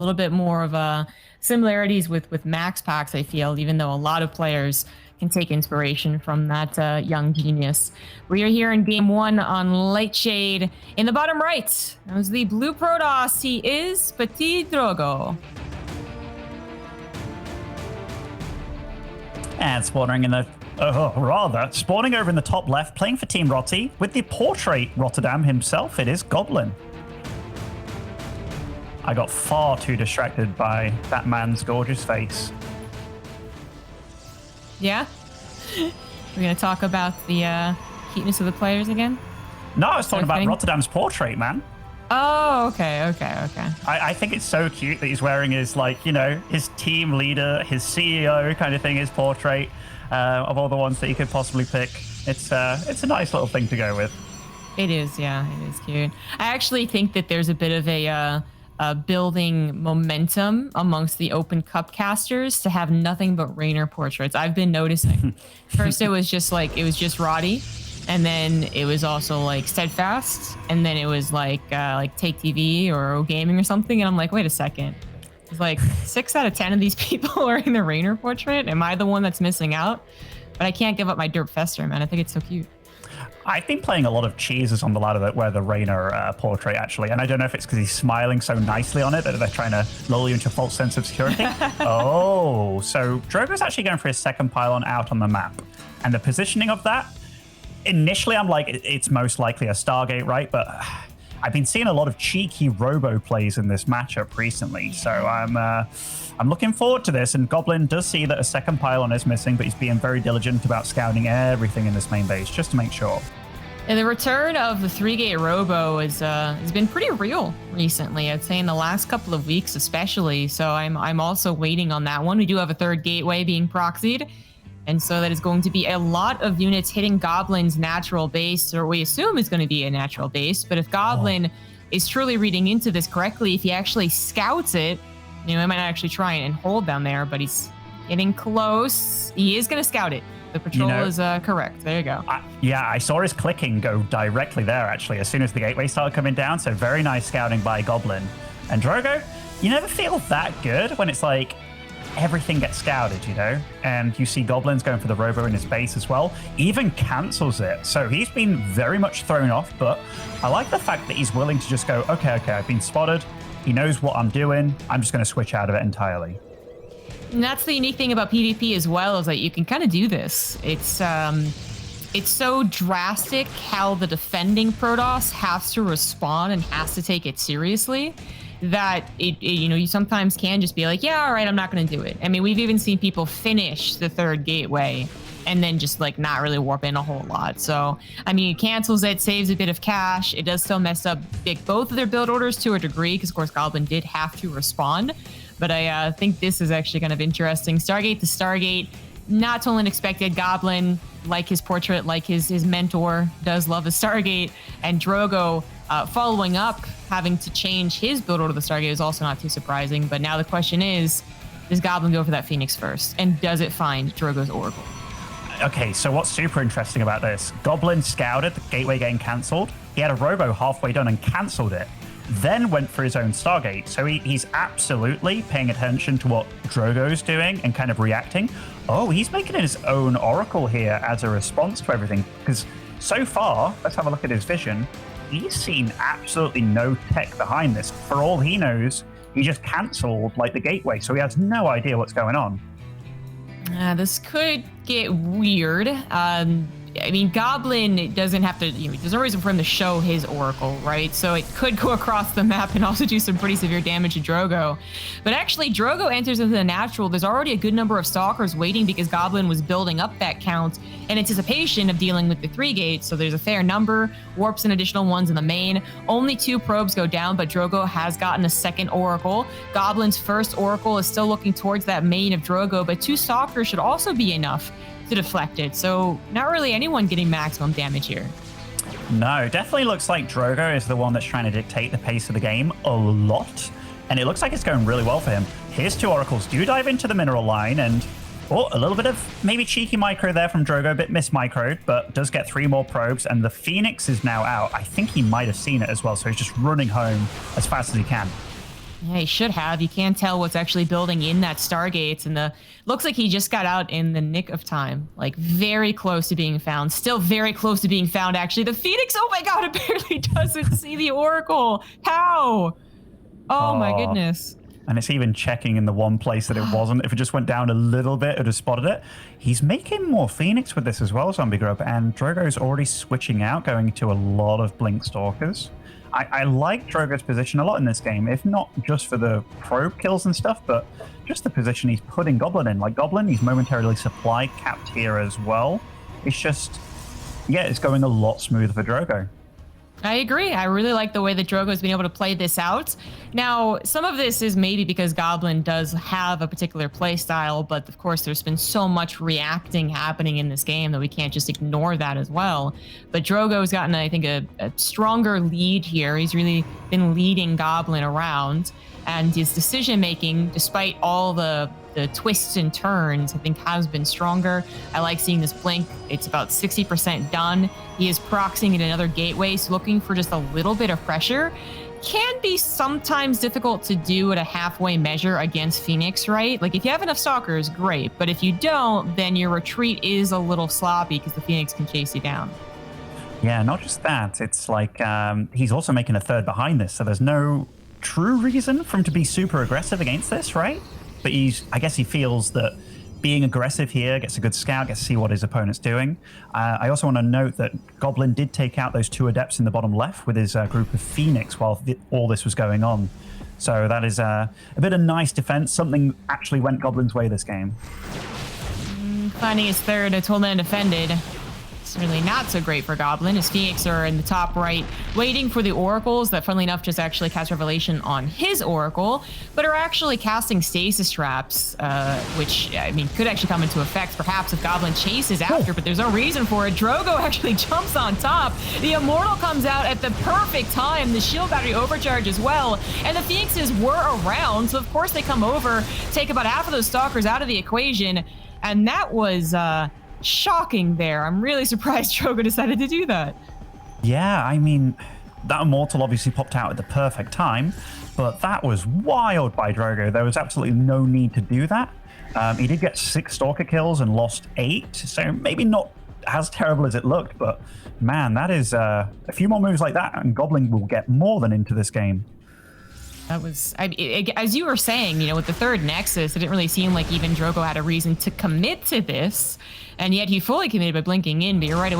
little bit more of similarities with Max Packs, I feel, even though a lot of players can take inspiration from that young genius. We are here in game one on Lightshade. In the bottom right, that was the blue Protoss. He is PtitDrogo. And spawning in the, spawning over in the top left, playing for Team Rotti with the portrait Rotterdam himself, it is Goblin. I got far too distracted by that man's gorgeous face. Yeah? We're going to talk about the cuteness of the players again? No, I was talking about Rotterdam's portrait, man. Oh, okay. I think it's so cute that he's wearing his, like, you know, his team leader, his CEO kind of thing, his portrait of all the ones that he could possibly pick. It's a nice little thing to go with. It is, yeah, it is cute. I actually think that there's a bit of a building momentum amongst the Open Cup casters to have nothing but Raynor portraits. I've been noticing. First, it was just Roddy. And then it was also like Steadfast, and then it was like Take TV or O Gaming or something. And I'm like, wait a second. It's like 6 out of 10 of these people are in the Raynor portrait. Am I the one that's missing out? But I can't give up my Derp Fester, man. I think it's so cute. I've been playing a lot of cheeses on the ladder that wear the Raynor portrait, actually. And I don't know if it's because he's smiling so nicely on it that they're trying to lull you into a false sense of security. Oh, so Drogo's actually going for his second pylon out on the map. And the positioning of that, initially, I'm like, it's most likely a Stargate, right? But I've been seeing a lot of cheeky robo plays in this matchup recently, so I'm looking forward to this. And Goblin does see that a second pylon is missing, but he's being very diligent about scouting everything in this main base just to make sure. And the return of the 3-gate robo has been pretty real recently. I'd say in the last couple of weeks, especially. So I'm also waiting on that one. We do have a third gateway being proxied. And so that is going to be a lot of units hitting Goblin's natural base, or we assume is going to be a natural base. But if Goblin is truly reading into this correctly, if he actually scouts it, you know, he might not actually try and hold down there, but he's getting close. He is going to scout it. The patrol is correct. There you go. Yeah, I saw his clicking go directly there, actually, as soon as the gateway started coming down. So very nice scouting by Goblin. And Drogo, you never feel that good when it's like, everything gets scouted, you know, and you see Goblins going for the robo in his base as well, even cancels it. So he's been very much thrown off, but I like the fact that he's willing to just go, okay, I've been spotted. He knows what I'm doing. I'm just going to switch out of it entirely. And that's the unique thing about PvP as well, is that you can kind of do this. It's so drastic how the defending Protoss has to respond and has to take it seriously, that you know, you sometimes can just be like, yeah, all right, I'm not going to do it. I mean, we've even seen people finish the third gateway and then just like not really warp in a whole lot. So, I mean, it cancels it, saves a bit of cash. It does still mess up both of their build orders to a degree, because of course Goblin did have to respond. But I think this is actually kind of interesting. Stargate to Stargate, not totally unexpected. Goblin, like his portrait, like his mentor, does love a Stargate. And Drogo, following up, having to change his build order to the Stargate is also not too surprising. But now the question is, does Goblin go for that Phoenix first? And does it find Drogo's Oracle? Okay, so what's super interesting about this? Goblin scouted the gateway getting cancelled. He had a robo halfway done and cancelled it. Then went for his own Stargate. So he's absolutely paying attention to what Drogo's doing and kind of reacting. Oh, he's making his own Oracle here as a response to everything. Because so far, let's have a look at his vision. He's seen absolutely no tech behind this. For all he knows, he just cancelled like the gateway, so he has no idea what's going on. This could get weird. I mean, Goblin doesn't have to, you know, there's no reason for him to show his Oracle, right? So it could go across the map and also do some pretty severe damage to Drogo. But actually, Drogo enters into the natural. There's already a good number of Stalkers waiting because Goblin was building up that count in anticipation of dealing with the 3 gates. So there's a fair number, warps and additional ones in the main. Only 2 probes go down, but Drogo has gotten a second Oracle. Goblin's first Oracle is still looking towards that main of Drogo, but 2 Stalkers should also be enough to deflect it. So not really anyone getting maximum damage here. No, definitely looks like Drogo is the one that's trying to dictate the pace of the game a lot. And it looks like it's going really well for him. His 2 Oracles do dive into the mineral line, and a little bit of maybe cheeky micro there from Drogo, a bit mismicroed, but does get 3 more probes, and the Phoenix is now out. I think he might have seen it as well, so he's just running home as fast as he can. Yeah, he should have. You can't tell what's actually building in that Stargates, and the looks like he just got out in the nick of time. Like very close to being found. Still very close to being found, actually. The Phoenix, oh my god, it barely doesn't see the Oracle. How? Oh my goodness. And it's even checking in the one place that it wasn't. If it just went down a little bit, it would have spotted it. He's making more Phoenix with this as well, Zombie Grub, and Drogo's already switching out, going to a lot of Blink Stalkers. I like Drogo's position a lot in this game, if not just for the probe kills and stuff, but just the position he's putting Goblin in. Like Goblin, he's momentarily supply capped here as well. It's just, yeah, it's going a lot smoother for Drogo. I agree. I really like the way that Drogo's been able to play this out. Now, some of this is maybe because Goblin does have a particular play style, but of course there's been so much reacting happening in this game that we can't just ignore that as well. But Drogo's gotten, I think, a stronger lead here. He's really been leading Goblin around, and his decision-making, despite all the twists and turns, I think has been stronger. I like seeing this blink. It's about 60% done. He is proxying at another gateway, so looking for just a little bit of pressure. Can be sometimes difficult to do at a halfway measure against Phoenix, right? Like if you have enough stalkers, great. But if you don't, then your retreat is a little sloppy because the Phoenix can chase you down. Yeah, not just that. It's like he's also making a third behind this, so there's no true reason for him to be super aggressive against this, right? But I guess he feels that being aggressive here gets a good scout, gets to see what his opponent's doing. I also want to note that Goblin did take out those 2 Adepts in the bottom left with his group of Phoenix while all this was going on. So that is a bit of nice defense. Something actually went Goblin's way this game. Finding his third Atonement defended. It's really not so great for Goblin. His Phoenix are in the top right, waiting for the Oracles that, funnily enough, just actually cast Revelation on his Oracle, but are actually casting Stasis Traps, which, I mean, could actually come into effect, perhaps, if Goblin chases after, but there's no reason for it. Drogo actually jumps on top. The Immortal comes out at the perfect time. The Shield Battery overcharge as well, and the Phoenixes were around, so of course they come over, take about half of those Stalkers out of the equation, and that was, shocking there. I'm really surprised Drogo decided to do that. Yeah, I mean, that Immortal obviously popped out at the perfect time, but that was wild by Drogo. There was absolutely no need to do that. He did get 6 Stalker kills and lost 8, so maybe not as terrible as it looked, but man, that is a few more moves like that, and Goblin will get more than into this game. That was, as you were saying, you know, with the third Nexus, it didn't really seem like even Drogo had a reason to commit to this, and yet he fully committed by blinking in, but you're right, it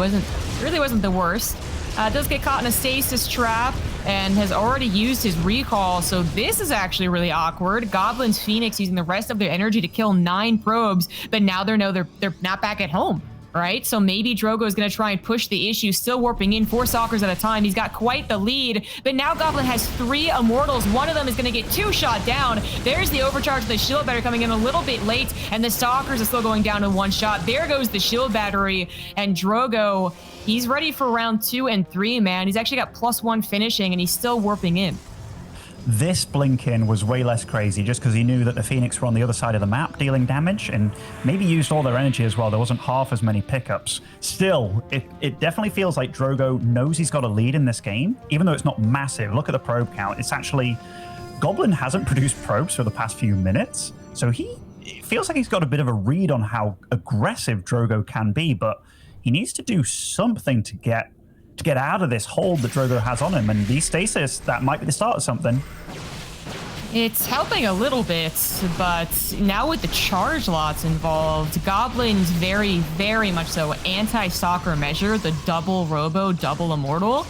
really wasn't the worst. Does get caught in a Stasis Trap and has already used his recall, so this is actually really awkward. Goblin's Phoenix using the rest of their energy to kill 9 probes, but now they're not back at home. Right? So maybe Drogo is going to try and push the issue, still warping in 4 Stalkers at a time. He's got quite the lead, but now Goblin has 3 Immortals. One of them is going to get 2 shot down. There's the overcharge of the Shield Battery coming in a little bit late, and the Stalkers are still going down to 1 shot. There goes the Shield Battery, and Drogo, he's ready for round 2 and 3, man. He's actually got +1 finishing, and he's still warping in. This blink-in was way less crazy just because he knew that the Phoenix were on the other side of the map dealing damage and maybe used all their energy as well. There wasn't half as many pickups. Still, it definitely feels like Drogo knows he's got a lead in this game, even though it's not massive. Look at the probe count. It's actually... Goblin hasn't produced probes for the past few minutes, so it feels like he's got a bit of a read on how aggressive Drogo can be, but he needs to do something to get out of this hold that Drogo has on him, and these stasis, that might be the start of something. It's helping a little bit, but now with the charge lots involved, Goblin's very, very much so anti-stalker measure, the double Robo, double Immortal,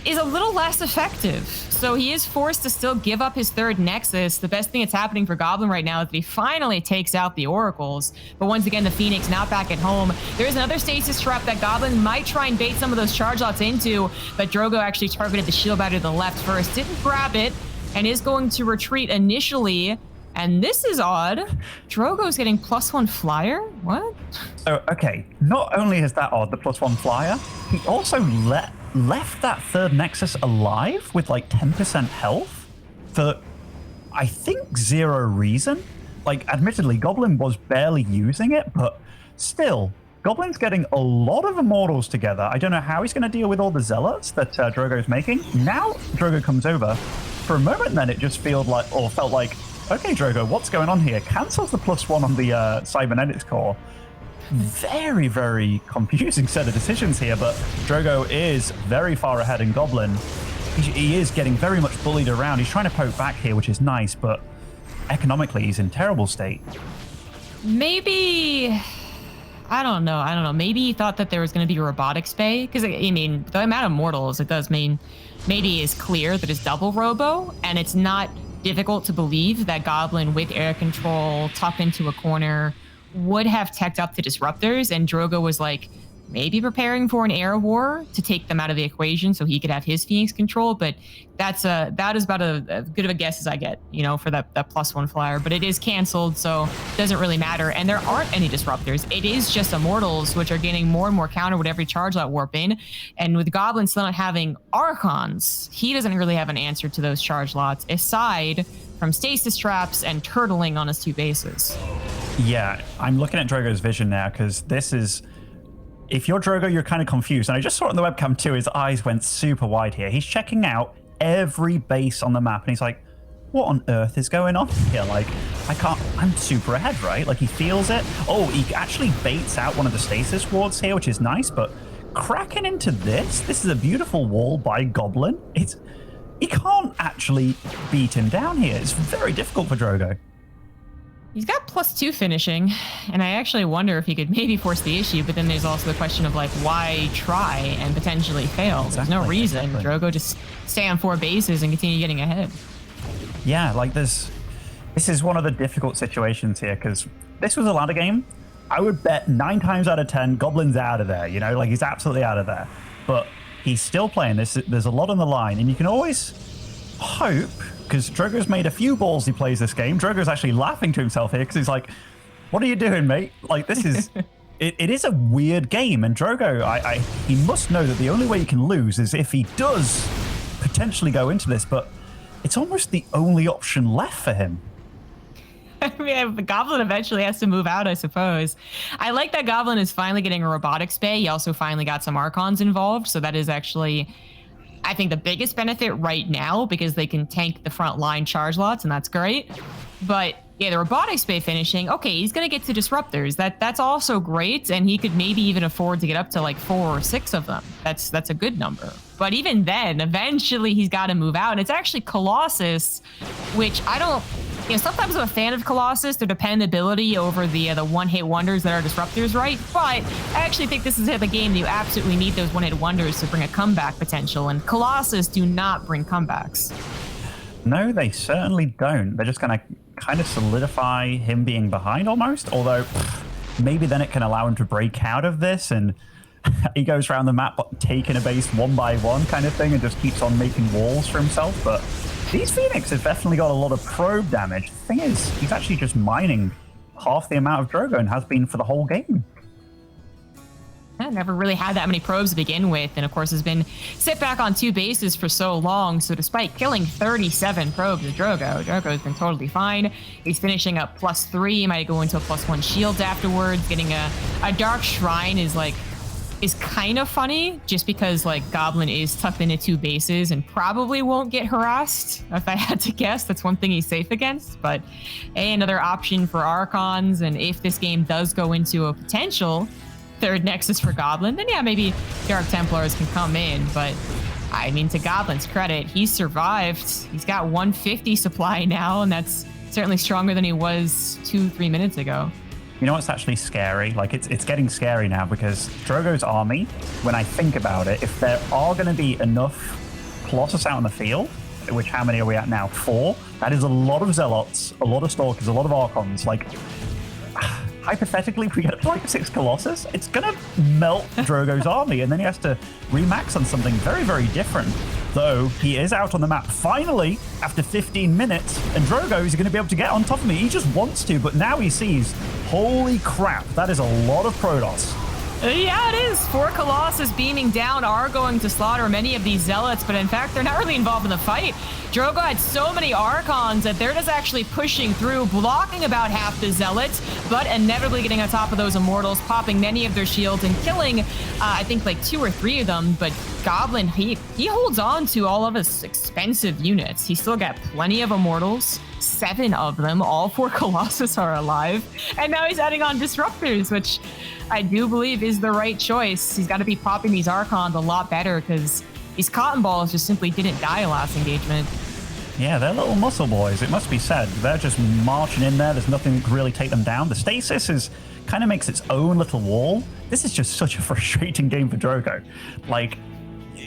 is a little less effective. So he is forced to still give up his third Nexus. The best thing that's happening for Goblin right now is that he finally takes out the Oracles. But once again, the Phoenix not back at home. There's another Stasis Trap that Goblin might try and bait some of those charge lots into, but Drogo actually targeted the Shield Battery to the left first, didn't grab it, and is going to retreat initially. And this is odd. Drogo's getting +1 flyer? What? So, okay, not only is that odd, the +1 flyer, he also left that third Nexus alive with like 10% health for, I think, 0 reason. Like, admittedly, Goblin was barely using it, but still, Goblin's getting a lot of Immortals together. I don't know how he's going to deal with all the Zealots that Drogo's making. Now Drogo comes over, For a moment then, it just felt like, okay, Drogo, what's going on here? Cancels the +1 on the cybernetics core. Very, very confusing set of decisions here, but Drogo is very far ahead in Goblin. He is getting very much bullied around. He's trying to poke back here, which is nice, but economically, he's in terrible state. Maybe... I don't know. Maybe he thought that there was going to be a robotics bay, because, I mean, the amount of mortals it does mean maybe is clear that it's double robo, and it's not difficult to believe that Goblin with air control tucked into a corner would have teched up the disruptors, and Drogo was like maybe preparing for an air war to take them out of the equation so he could have his Phoenix control. But that is about as good of a guess as I get, you know, for that +1 flyer. But it is canceled, so it doesn't really matter. And there aren't any disruptors. It is just Immortals, which are getting more and more counter with every charge lot warp in. And with Goblin still not having Archons, he doesn't really have an answer to those charge lots aside from stasis traps and turtling on his 2 bases. Yeah, I'm looking at Drogo's vision now, because this is... If you're Drogo, you're kind of confused. And I just saw it on the webcam too, his eyes went super wide here. He's checking out every base on the map, and he's like, what on earth is going on here? Like, I'm super ahead, right? Like, he feels it. Oh, he actually baits out one of the stasis wards here, which is nice, but cracking into this is a beautiful wall by Goblin. He can't actually beat him down here. It's very difficult for Drogo. He's got +2 finishing, and I actually wonder if he could maybe force the issue, but then there's also the question of, like, why try and potentially fail? Exactly, there's no reason. Exactly. Drogo just stay on 4 bases and continue getting ahead. Yeah, like this is one of the difficult situations here, because this was a ladder game. I would bet 9 times out of 10, Goblin's out of there, you know? Like, he's absolutely out of there. But he's still playing this. There's a lot on the line, and you can always hope... Because Drogo's made a few balls he plays this game. Drogo's actually laughing to himself here because he's like, what are you doing, mate? Like, this is... it is a weird game. And Drogo, he must know that the only way he can lose is if he does potentially go into this. But it's almost the only option left for him. I mean, the Goblin eventually has to move out, I suppose. I like that Goblin is finally getting a robotics bay. He also finally got some Archons involved. So that is actually... I think the biggest benefit right now, because they can tank the front line charge lots, and that's great. But yeah, the robotics bay finishing, okay, he's going to get to disruptors. That's also great, and he could maybe even afford to get up to like 4 or 6 of them. That's a good number. But even then, eventually he's got to move out. And it's actually Colossus, which I don't... You know, sometimes I'm a fan of Colossus, their dependability over the one-hit wonders that are disruptors, right? But I actually think this is the game that you absolutely need those one-hit wonders to bring a comeback potential, and Colossus do not bring comebacks. No, they certainly don't. They're just going to kind of solidify him being behind almost, although maybe then it can allow him to break out of this, and he goes around the map taking a base 1 by 1 kind of thing and just keeps on making walls for himself, but... These Phoenix have definitely got a lot of probe damage. The thing is, he's actually just mining half the amount of Drogo and has been for the whole game. Yeah, never really had that many probes to begin with, and of course has been sit back on 2 bases for so long, so despite killing 37 probes with Drogo's been totally fine. He's finishing up +3, he might go into a +1 shields afterwards. Getting a Dark Shrine is kind of funny, just because like Goblin is tucked into 2 bases and probably won't get harassed. If I had to guess, that's one thing he's safe against. But another option for Archons, and if this game does go into a potential 3rd Nexus for Goblin, then yeah, maybe Dark Templars can come in. But I mean, to Goblin's credit, he's survived. He's got 150 supply now, and that's certainly stronger than he was 2-3 minutes ago. You know what's actually scary? Like, it's getting scary now, because Drogo's army, when I think about it, if there are going to be enough Colossus out on the field, which how many are we at now? 4? That is a lot of Zealots, a lot of Stalkers, a lot of Archons. Like, hypothetically, if we get like 6 Colossus, it's going to melt Drogo's army, and then he has to remax on something very, very different. Though he is out on the map finally after 15 minutes, and Drogo is going to be able to get on top of me. He just wants to, but now he sees, holy crap, that is a lot of Protoss. Yeah, it is. 4 Colossus beaming down are going to slaughter many of these Zealots, but in fact, they're not really involved in the fight. Drogo had so many Archons that they're just actually pushing through, blocking about half the Zealots, but inevitably getting on top of those Immortals, popping many of their shields and killing, I think, like 2 or 3 of them. But Goblin, he holds on to all of his expensive units. He's still got plenty of Immortals. 7 of them, all 4 Colossus are alive. And now he's adding on Disruptors, which I do believe is the right choice. He's got to be popping these Archons a lot better because these Cotton Balls just simply didn't die last engagement. Yeah, they're little muscle boys, it must be said. They're just marching in there. There's nothing to really take them down. The stasis kind of makes its own little wall. This is just such a frustrating game for Drogo. Like,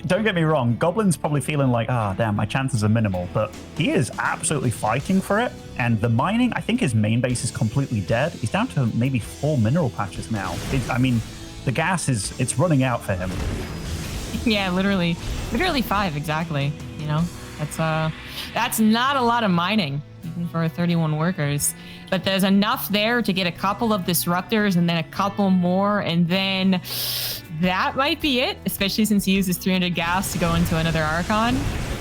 don't get me wrong, Goblin's probably feeling like, damn, my chances are minimal, but he is absolutely fighting for it. And the mining, I think his main base is completely dead. He's down to maybe 4 mineral patches now. I mean, the gas it's running out for him. Yeah, literally 5, exactly. You know, that's not a lot of mining, even for 31 workers. But there's enough there to get a couple of Disruptors and then a couple more, and then that might be it, especially since he uses 300 gas to go into another Archon.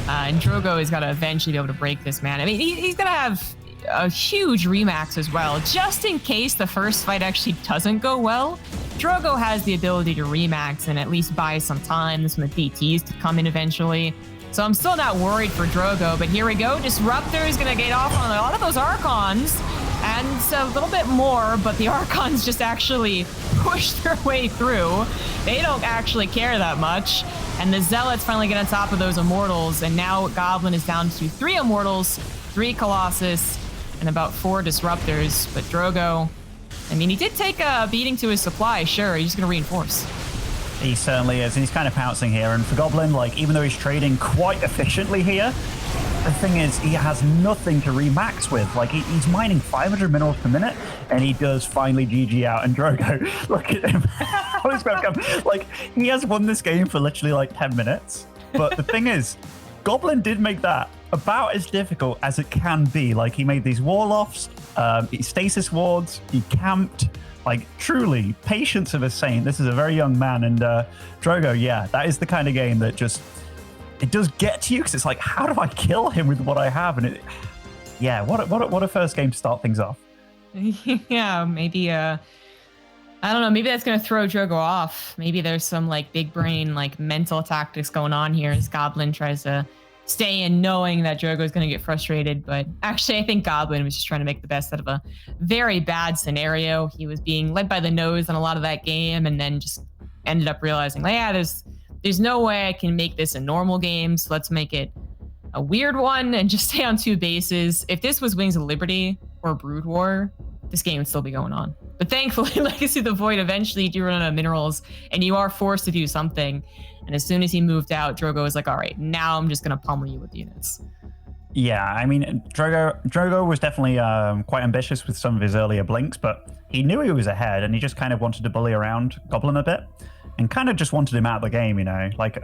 And Drogo has got to eventually be able to break this, man. I mean, he's going to have a huge remax as well, just in case the first fight actually doesn't go well. Drogo has the ability to remax and at least buy some time, some DTs to come in eventually. So I'm still not worried for Drogo, but here we go. Disruptor is going to get off on a lot of those Archons, and a little bit more, but the Archons just actually push their way through. They don't actually care that much, and the Zealots finally get on top of those Immortals, and now Goblin is down to 3 Immortals, 3 Colossus, and about 4 Disruptors. But Drogo, I mean, he did take a beating to his supply, sure, he's just going to reinforce. He certainly is, and he's kind of pouncing here. And for Goblin, like, even though he's trading quite efficiently here, the thing is, he has nothing to remax with. Like, he's mining 500 minerals per minute, and he does finally GG out. And Drogo, look at him. Like, he has won this game for literally, like, 10 minutes. But the thing is, Goblin did make that about as difficult as it can be. Like, he made these wall-offs, stasis wards, he camped. Like, truly, patience of a saint. This is a very young man. And Drogo, yeah, that is the kind of game that just, it does get to you, because it's like, how do I kill him with what I have? And yeah, what a first game to start things off. Yeah, maybe, I don't know, maybe that's going to throw Drogo off. Maybe there's some, like, big brain, like, mental tactics going on here as Goblin tries to stay in knowing that Drogo is going to get frustrated. But actually, I think Goblin was just trying to make the best out of a very bad scenario. He was being led by the nose on a lot of that game, and then just ended up realizing, like, yeah, there's no way I can make this a normal game, so let's make it a weird one and just stay on 2 bases. If this was Wings of Liberty or Brood War, this game would still be going on. But thankfully, Legacy of the Void, eventually you do run out of minerals, and you are forced to do something. And as soon as he moved out, Drogo was like, all right, now I'm just going to pummel you with units. Yeah, I mean, Drogo was definitely quite ambitious with some of his earlier blinks, but he knew he was ahead, and he just kind of wanted to bully around Goblin a bit, and kind of just wanted him out of the game, you know? Like,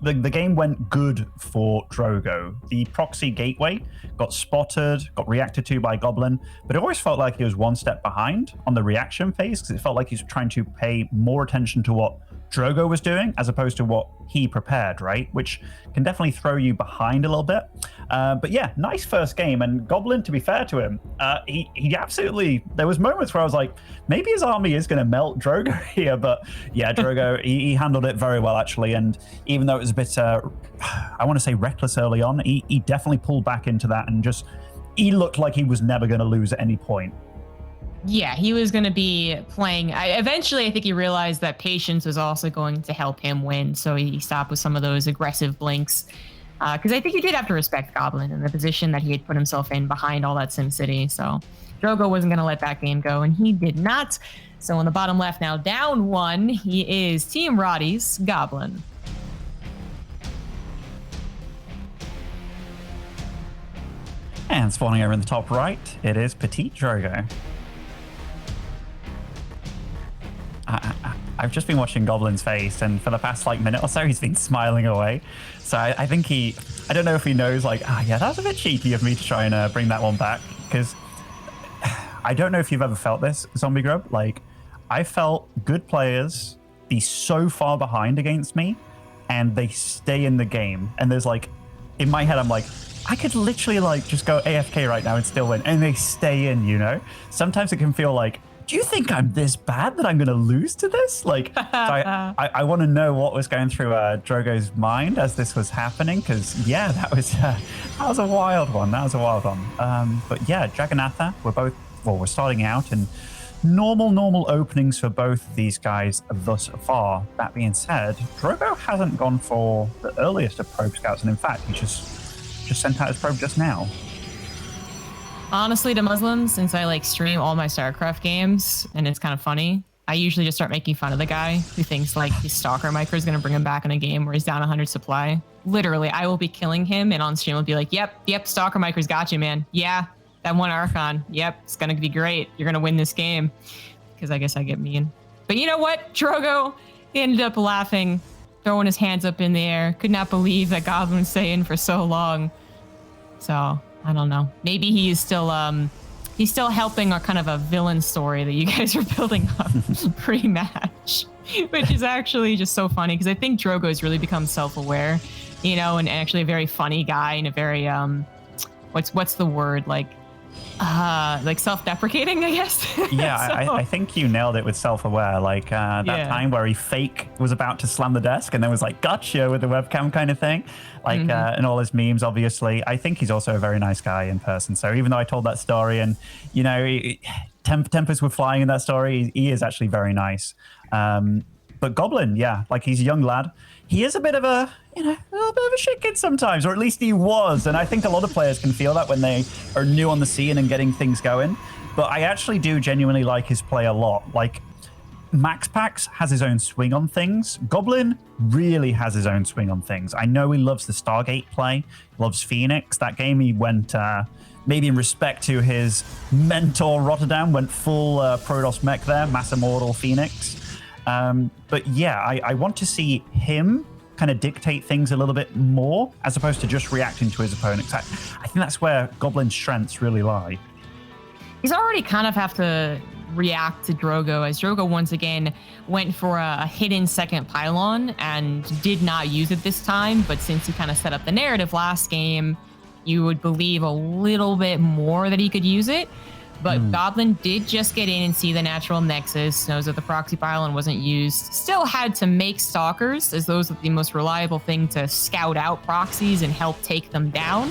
the game went good for Drogo. The proxy gateway got spotted, got reacted to by Goblin, but it always felt like he was one step behind on the reaction phase, because it felt like he was trying to pay more attention to what Drogo was doing as opposed to what he prepared, right? Which can definitely throw you behind a little bit. But yeah, nice first game. And Goblin, to be fair to him, he absolutely, there was moments where I was like, maybe his army is going to melt Drogo here. But yeah, Drogo, he handled it very well, actually. And even though it was a bit, I want to say reckless early on, he definitely pulled back into that and just, he looked like he was never going to lose at any point. Yeah, he was going to be playing. Eventually, I think he realized that patience was also going to help him win. So he stopped with some of those aggressive blinks. Because I think he did have to respect Goblin and the position that he had put himself in behind all that SimCity. So Drogo wasn't going to let that game go, and he did not. So in the bottom left now, down 1, he is Team Roddy's Goblin. And spawning over in the top right, it is PtitDrogo. I've just been watching Goblin's face, and for the past like minute or so, he's been smiling away. So I think I don't know if he knows, like, yeah, that was a bit cheeky of me to try and bring that one back, because I don't know if you've ever felt this, Zombie Grub. Like, I felt good players be so far behind against me, and they stay in the game. And there's like, in my head, I'm like, I could literally like just go AFK right now and still win, and they stay in, you know? Sometimes it can feel like, do you think I'm this bad that I'm going to lose to this? Like, so I want to know what was going through Drogo's mind as this was happening, because yeah, that was a wild one. That was a wild one. But yeah, Jagannatha, we're starting out, and normal openings for both these guys thus far. That being said, Drogo hasn't gone for the earliest of probe scouts, and in fact, he just sent out his probe just now. Honestly, to Muslims, since I like stream all my StarCraft games, and it's kind of funny, I usually just start making fun of the guy who thinks like his Stalker Micro is going to bring him back in a game where he's down 100 supply. Literally, I will be killing him, and on stream will be like, yep, Stalker Micro's got you, man. Yeah, that one Archon. Yep, it's going to be great. You're going to win this game. Because I guess I get mean. But you know what? Drogo, he ended up laughing, throwing his hands up in the air. Could not believe that Goblin was staying for so long. So... I don't know. Maybe he's still helping a kind of a villain story that you guys are building up pre-match, which is actually just so funny because I think Drogo has really become self-aware, you know, and actually a very funny guy and a very what's the word, like self-deprecating, I guess. Yeah, So, I think you nailed it with self-aware. Like that time where he fake was about to slam the desk and then was like, gotcha, with the webcam kind of thing. Like, and all his memes, obviously. I think he's also a very nice guy in person. So even though I told that story and, you know, tempers were flying in that story, he is actually very nice. But Goblin, yeah, like he's a young lad. He is a bit of a, you know, a little bit of a shit kid sometimes, or at least he was. And I think a lot of players can feel that when they are new on the scene and getting things going. But I actually do genuinely like his play a lot. Like, MaxPax has his own swing on things. Goblin really has his own swing on things. I know he loves the Stargate play, loves Phoenix. That game he went, maybe in respect to his mentor Rotterdam, went full Protoss mech there, Mass Immortal Phoenix. But yeah, I want to see him kind of dictate things a little bit more as opposed to just reacting to his opponents. I think that's where Goblin's strengths really lie. he's already kind of have to react to Drogo, as Drogo once again went for a hidden second pylon and did not use it this time. But since he kind of set up the narrative last game, you would believe a little bit more that he could use it. But Goblin did just get in and see the natural nexus, knows that the proxy pylon wasn't used, still had to make stalkers, as those are the most reliable thing to scout out proxies and help take them down,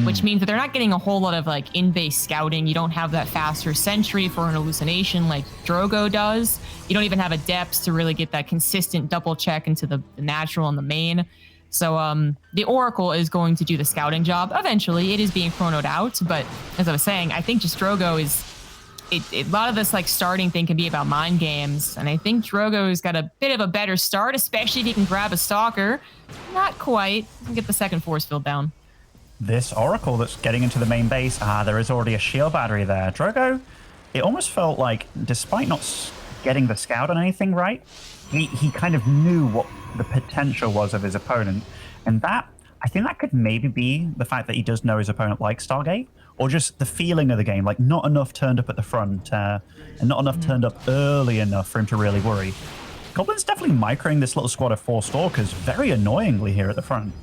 which means that they're not getting a whole lot of like in-base scouting. You don't have that faster sentry for an hallucination like Drogo does. You don't even have a depth to really get that consistent double check into the natural and the main. So the Oracle is going to do the scouting job. Eventually, it is being chronoed out. But as I was saying, I think just Drogo is... A lot of this like starting thing can be about mind games. And I think Drogo's got a bit of a better start, especially if he can grab a Stalker. Not quite. Get the second force field down. This Oracle that's getting into the main base, there is already a shield battery there. Drogo, it almost felt like, despite not getting the scout on anything right, he kind of knew what the potential was of his opponent. And that, I think that could maybe be the fact that he does know his opponent likes Stargate, or just the feeling of the game, like not enough turned up at the front, and not enough turned up early enough for him to really worry. Goblin's definitely microing this little squad of 4 Stalkers very annoyingly here at the front.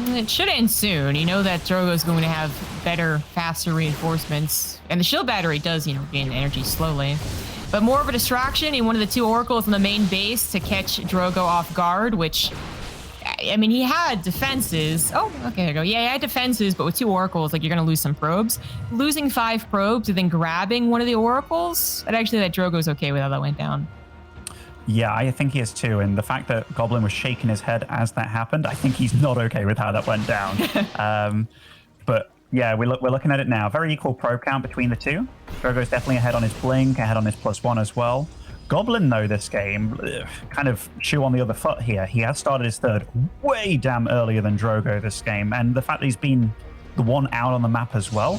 It should end soon. You know that Drogo's going to have better, faster reinforcements. And the shield battery does, gain energy slowly. But more of a distraction in one of the 2 Oracles in the main base to catch Drogo off guard, which, I mean, he had defenses. Oh, okay, there you go. Yeah, he had defenses, but with 2 Oracles, like, you're going to lose some probes. Losing 5 probes and then grabbing one of the Oracles, I'd actually that Drogo's okay with how that went down. Yeah, I think he is too. And the fact that Goblin was shaking his head as that happened, I think he's not okay with how that went down. But yeah, we're looking at it now. Very equal probe count between the 2. Drogo's definitely ahead on his blink, ahead on his +1 as well. Goblin, though, this game, kind of shoe on the other foot here. He has started his 3rd way damn earlier than Drogo this game. And the fact that he's been the one out on the map as well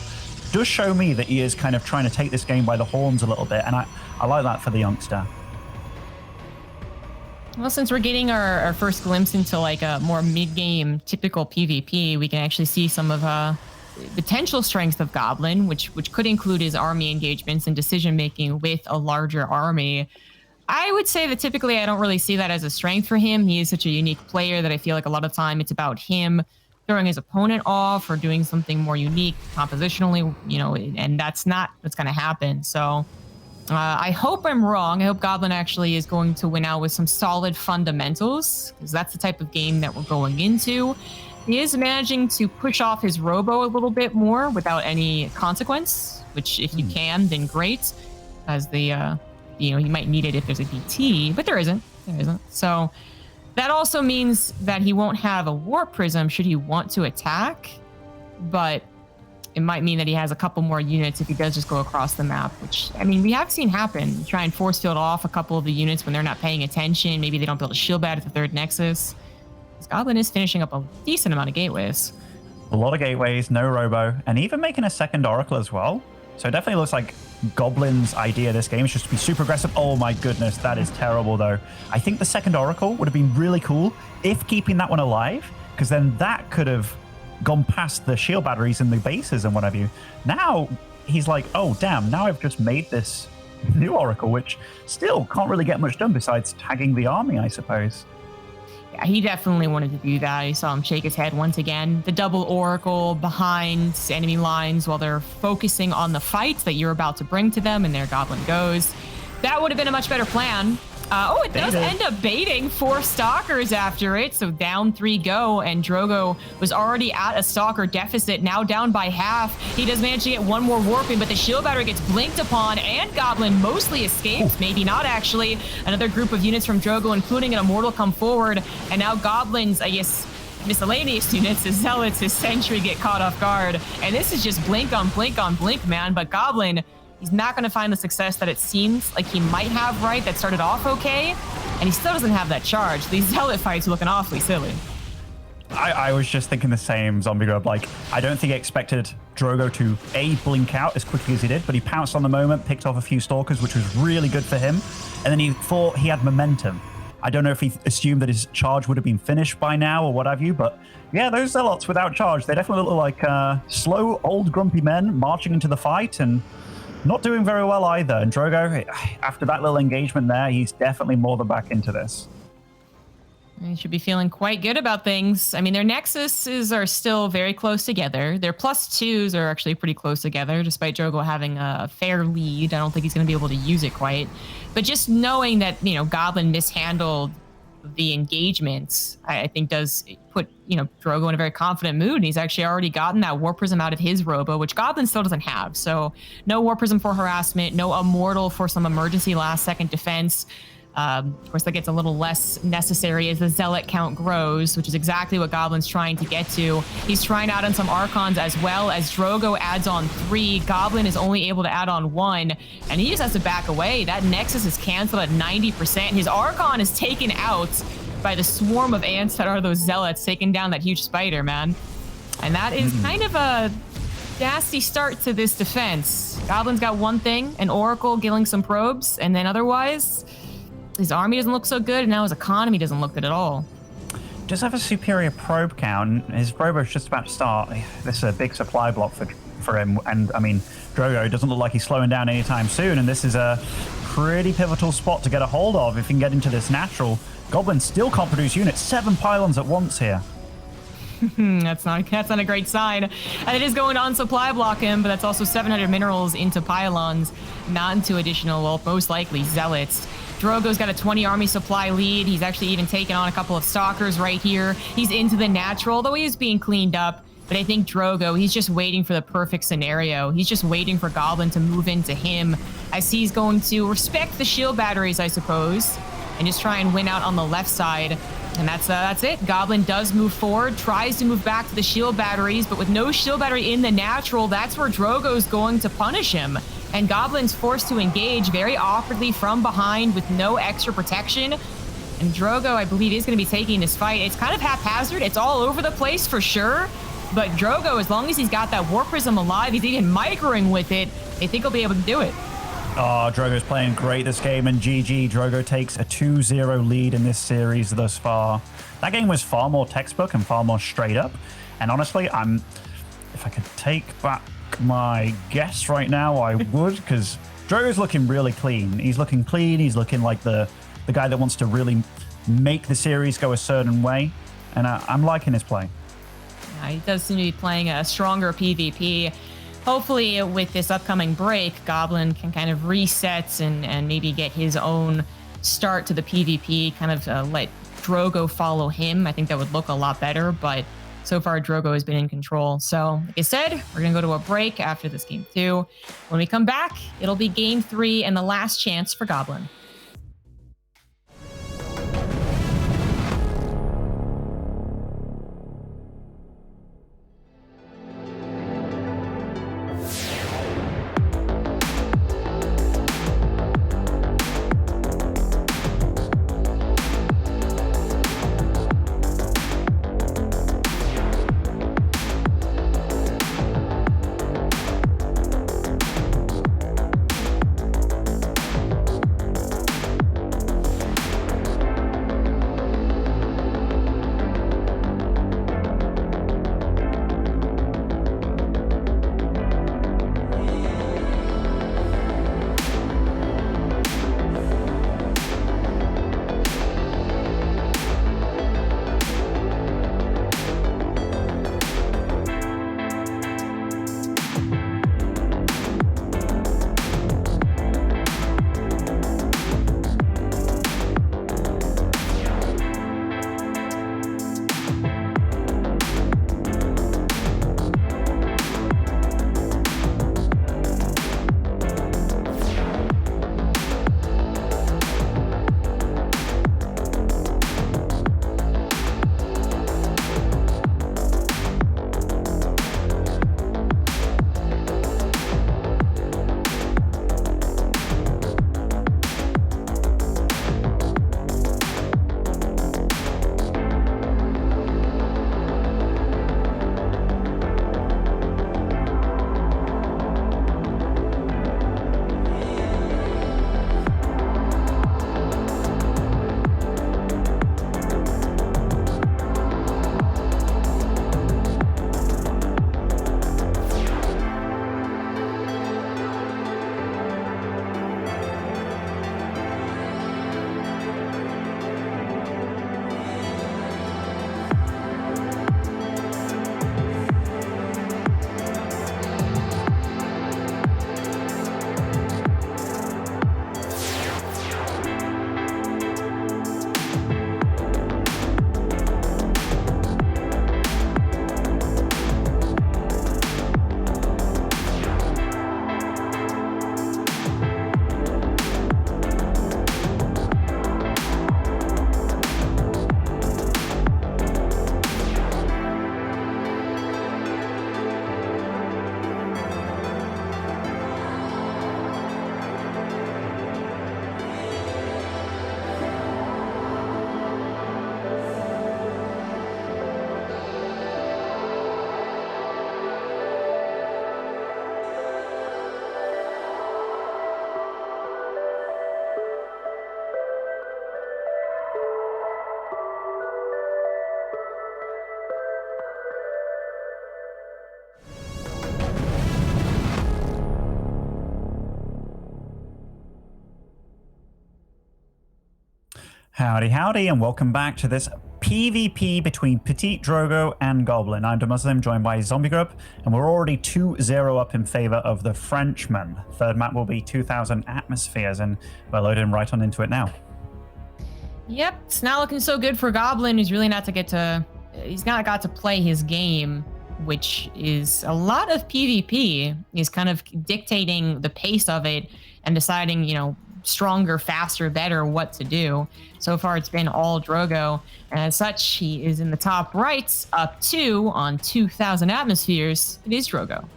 does show me that he is kind of trying to take this game by the horns a little bit. And I like that for the youngster. Well, since we're getting our first glimpse into like a more mid-game typical PvP, we can actually see some of potential strengths of Goblin, which could include his army engagements and decision making with a larger army, I would say that typically I don't really see that as a strength for him. He is such a unique player that I feel like a lot of time it's about him throwing his opponent off or doing something more unique compositionally, you know, and that's not what's going to happen. So I hope I'm wrong. I hope Goblin actually is going to win out with some solid fundamentals, because that's the type of game that we're going into. He is managing to push off his robo a little bit more without any consequence, which if you can, then great, as the, you know, you might need it if there's a DT, but there isn't. There isn't. So that also means that he won't have a Warp Prism should he want to attack, but it might mean that he has a couple more units if he does just go across the map, which, I mean, we have seen happen. Try and force field off a couple of the units when they're not paying attention. Maybe they don't build a shield bat at the third Nexus. This Goblin is finishing up a decent amount of gateways. A lot of gateways, no robo, and even making a second Oracle as well. So it definitely looks like Goblin's idea of this game is just to be super aggressive. Oh my goodness, that is terrible though. I think the second Oracle would have been really cool if keeping that one alive, because then that could have gone past the shield batteries and the bases and what have you. Now he's like, oh damn, now I've just made this new Oracle, which still can't really get much done besides tagging the army, I suppose. Yeah, he definitely wanted to do that. You saw him shake his head once again. The double Oracle behind enemy lines while they're focusing on the fight that you're about to bring to them, and there Goblin goes. That would have been a much better plan. Oh, it does end up baiting 4 Stalkers after it, so down 3 go, and Drogo was already at a Stalker deficit, now down by half. He does manage to get one more warping, but the shield battery gets blinked upon, and Goblin mostly escapes, maybe not actually. Another group of units from Drogo, including an Immortal, come forward, and now Goblin's, I guess, miscellaneous units, his Zealots, his Sentry get caught off guard, and this is just blink on blink on blink, man, but Goblin, he's not going to find the success that it seems like he might have, right? That started off okay, and he still doesn't have that charge. These Zealot fights are looking awfully silly. I was just thinking the same, Zombie Grub. Like, I don't think he expected Drogo to, A, blink out as quickly as he did, but he pounced on the moment, picked off a few Stalkers, which was really good for him, and then he thought he had momentum. I don't know if he assumed that his charge would have been finished by now or what have you, but yeah, those Zealots without charge, they definitely look like slow, old, grumpy men marching into the fight, and not doing very well either. And Drogo, after that little engagement there, he's definitely more than back into this. They should be feeling quite good about things. I mean, their Nexuses are still very close together. Their +2s are actually pretty close together, despite Drogo having a fair lead. I don't think he's going to be able to use it quite. But just knowing that, you know, Goblin mishandled the engagements, I think does put, you know, Drogo in a very confident mood, and he's actually already gotten that War Prism out of his robo, which Goblin still doesn't have. So no War Prism for harassment, no Immortal for some emergency last-second defense. Of course, that gets a little less necessary as the Zealot count grows, which is exactly what Goblin's trying to get to. He's trying to add on some Archons as well. As Drogo adds on 3, Goblin is only able to add on 1, and he just has to back away. That Nexus is canceled at 90%. His Archon is taken out by the swarm of ants that are those Zealots taking down that huge spider, man. And that is kind of a nasty start to this defense. Goblin's got one thing, an Oracle killing some probes, and then otherwise his army doesn't look so good, and now his economy doesn't look good at all. Does have a superior probe count. His robo is just about to start. This is a big supply block for him, and I mean, Drogo doesn't look like he's slowing down anytime soon, and this is a pretty pivotal spot to get a hold of if he can get into this natural. Goblin still can't produce units. 7 pylons at once here. That's not a great sign. And it is going to unsupply block him, but that's also 700 minerals into pylons, not into additional, well, most likely Zealots. Drogo's got a 20 army supply lead. He's actually even taken on a couple of Stalkers right here. He's into the natural, though he is being cleaned up. But I think Drogo, he's just waiting for the perfect scenario. He's just waiting for Goblin to move into him, as he's going to respect the shield batteries, I suppose, and just try and win out on the left side. And that's it. Goblin does move forward, tries to move back to the shield batteries, but with no shield battery in the natural, that's where Drogo's going to punish him. And Goblin's forced to engage very awkwardly from behind with no extra protection. And Drogo, I believe, is going to be taking this fight. It's kind of haphazard. It's all over the place for sure. But Drogo, as long as he's got that War Prism alive, he's even microing with it, I think he'll be able to do it. Oh, Drogo's playing great this game, and GG. Drogo takes a 2-0 lead in this series thus far. That game was far more textbook and far more straight up. And honestly, if if I could take back my guess right now, I would, because Drogo's looking really clean. He's looking clean. He's looking like the guy that wants to really make the series go a certain way, and I'm liking his play. Yeah, he does seem to be playing a stronger PvP. Hopefully, with this upcoming break, Goblin can kind of reset and maybe get his own start to the PvP, kind of let Drogo follow him. I think that would look a lot better, but so far Drogo has been in control. So, like I said, we're going to go to a break after this game 2. When we come back, it'll be game 3 and the last chance for Goblin. Howdy, howdy, and welcome back to this PvP between PtitDrogo and Goblin. I'm Muslim, joined by Zombie Grub, and we're already 2-0 up in favor of the Frenchman. Third map will be 2,000 atmospheres, and we're loading right on into it now. Yep, it's not looking so good for Goblin. He's really not he's not got to play his game, which is a lot of PvP. He's kind of dictating the pace of it and deciding, stronger, faster, better, what to do. So far, it's been all Drogo, and as such, he is in the top right, up 2 on 2,000 atmospheres. It is Drogo.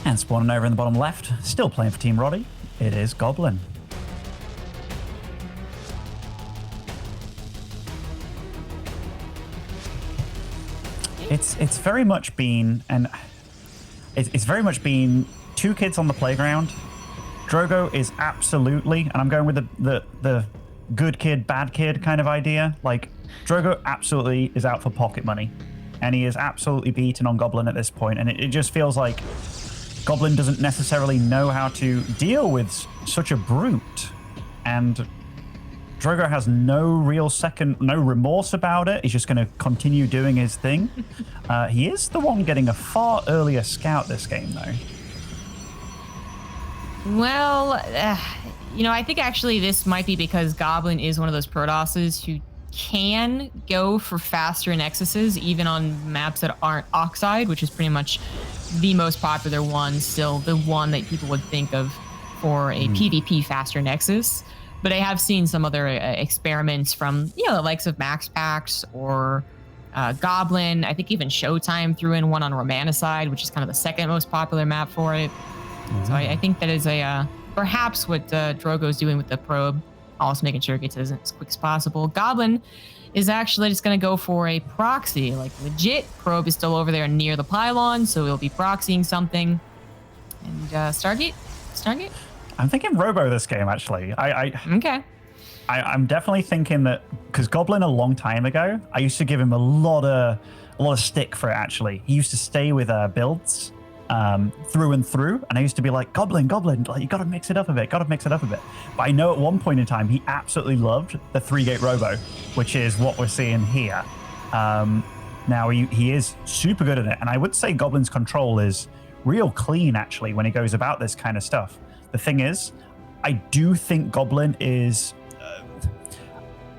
And spawning over in the bottom left, still playing for Team Roddy, it is Goblin. It's very much been, and it's very much been two kids on the playground. Drogo is absolutely, and I'm going with the good kid, bad kid kind of idea. Like, Drogo absolutely is out for pocket money, and he is absolutely beaten on Goblin at this point, and it just feels like Goblin doesn't necessarily know how to deal with such a brute, and Drogo has no remorse about it. He's just going to continue doing his thing. He is the one getting a far earlier scout this game, though. Well, I think actually this might be because Goblin is one of those Protosses who can go for faster nexuses, even on maps that aren't Oxide, which is pretty much the most popular one, still the one that people would think of for a PvP faster nexus. But I have seen some other experiments from, the likes of Max Pax or Goblin. I think even Showtime threw in one on Romanicide, which is kind of the second most popular map for it. So I think that is perhaps what Drogo's doing with the probe, also making sure it gets as quick as possible. Goblin is actually just going to go for a proxy, like legit. Probe is still over there near the pylon, so he'll be proxying something. And Stargate? I'm thinking Robo this game, actually. Okay. I'm definitely thinking that, because Goblin a long time ago, I used to give him a lot of stick for it, actually. He used to stay with builds through and through, and I used to be like, Goblin, like, you gotta mix it up a bit. But I know at one point in time, he absolutely loved the 3-gate Robo, which is what we're seeing here. Now, he is super good at it, and I would say Goblin's control is real clean, actually, when he goes about this kind of stuff. The thing is, I do think Goblin is,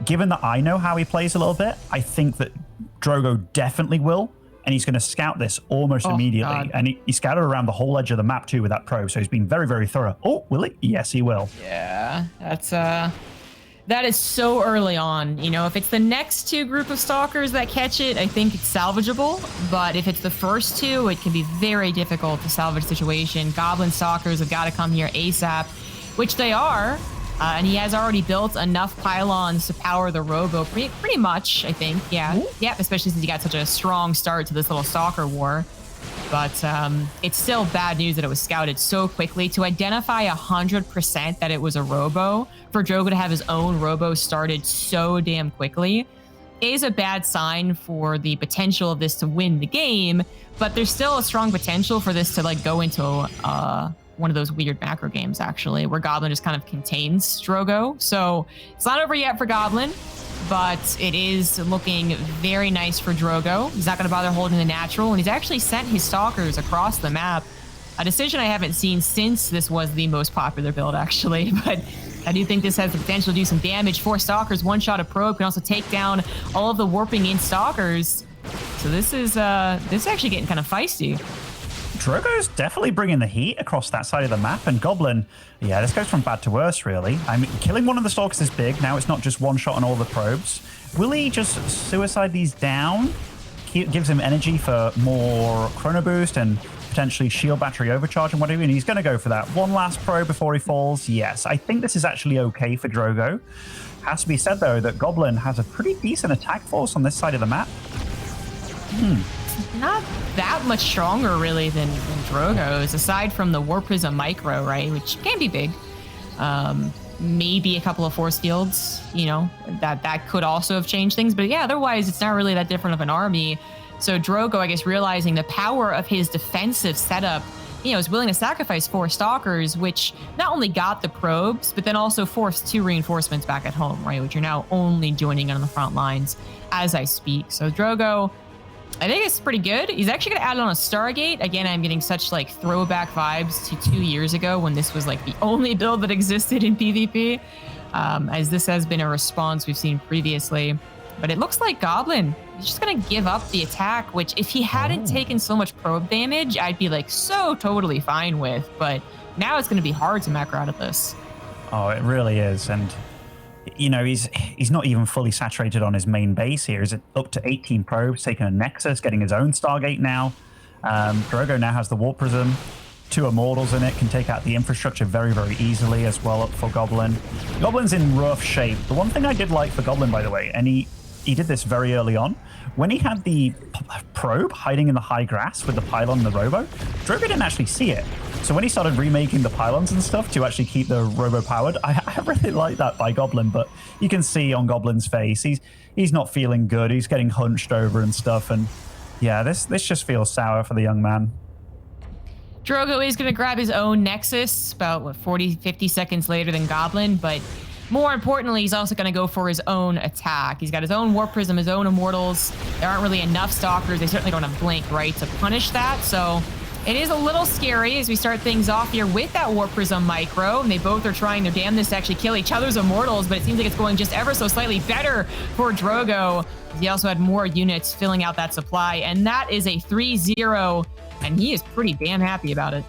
given that I know how he plays a little bit, I think that Drogo definitely will, and he's going to scout this almost immediately. God. And he scouted around the whole edge of the map too with that probe, so he's been very, very thorough. Oh, will he? Yes, he will. Yeah, that is so early on. If it's the next two group of stalkers that catch it, I think it's salvageable. But if it's the first two, it can be very difficult to salvage the situation. Goblin stalkers have got to come here ASAP, which they are. And he has already built enough pylons to power the Robo pretty much, I think. Yeah. Ooh. Yep, especially since he got such a strong start to this little stalker war. But it's still bad news that it was scouted so quickly. To identify 100% that it was a Robo, for Drogo to have his own Robo started so damn quickly, is a bad sign for the potential of this to win the game. But there's still a strong potential for this to go into one of those weird macro games, actually, where Goblin just kind of contains Drogo. So it's not over yet for Goblin, but it is looking very nice for Drogo. He's not going to bother holding the natural, and he's actually sent his stalkers across the map. A decision I haven't seen since this was the most popular build, actually, but I do think this has the potential to do some damage. 4 stalkers, 1 shot of probe, can also take down all of the warping in stalkers. So this is actually getting kind of feisty. Drogo's definitely bringing the heat across that side of the map, and Goblin, yeah, this goes from bad to worse, really. I mean, killing one of the stalkers is big. Now it's not just 1 shot on all the probes. Will he just suicide these down? Gives him energy for more chrono boost and potentially shield battery overcharge and whatever, and he's going to go for that. 1 last probe before he falls. Yes, I think this is actually okay for Drogo. Has to be said, though, that Goblin has a pretty decent attack force on this side of the map. Not that much stronger, really, than Drogo's, aside from the War Prism Micro, right, which can be big. Maybe a couple of force fields, that could also have changed things. But yeah, otherwise, it's not really that different of an army. So Drogo, I guess, realizing the power of his defensive setup, is willing to sacrifice 4 stalkers, which not only got the probes, but then also forced 2 reinforcements back at home, right, which are now only joining in on the front lines as I speak. So Drogo, I think it's pretty good. He's actually going to add on a Stargate. Again, I'm getting such throwback vibes to 2 years ago when this was the only build that existed in PvP, as this has been a response we've seen previously. But it looks like Goblin is just going to give up the attack, which if he hadn't taken so much probe damage, I'd be so totally fine with. But now it's going to be hard to macro out of this. Oh, it really is. And he's not even fully saturated on his main base here. He's up to 18 probes, taking a Nexus, getting his own Stargate now. Drogo now has the Warp Prism, 2 Immortals in it, can take out the infrastructure very, very easily as well up for Goblin. Goblin's in rough shape. The one thing I did like for Goblin, by the way, and he did this very early on, when he had the probe hiding in the high grass with the pylon and the Robo, Drogo didn't actually see it. So when he started remaking the pylons and stuff to actually keep the robo powered, I really like that by Goblin, but you can see on Goblin's face, he's not feeling good. He's getting hunched over and stuff. And yeah, this just feels sour for the young man. Drogo is going to grab his own Nexus about, what, 40, 50 seconds later than Goblin, but more importantly, he's also going to go for his own attack. He's got his own Warp Prism, his own Immortals. There aren't really enough Stalkers. They certainly don't have Blink, right, to punish that. So it is a little scary as we start things off here with that Warp Prism Micro. And they both are trying their damnedest to actually kill each other's Immortals, but it seems like it's going just ever so slightly better for Drogo. He also had more units filling out that supply, and that is a 3-0, and he is pretty damn happy about it.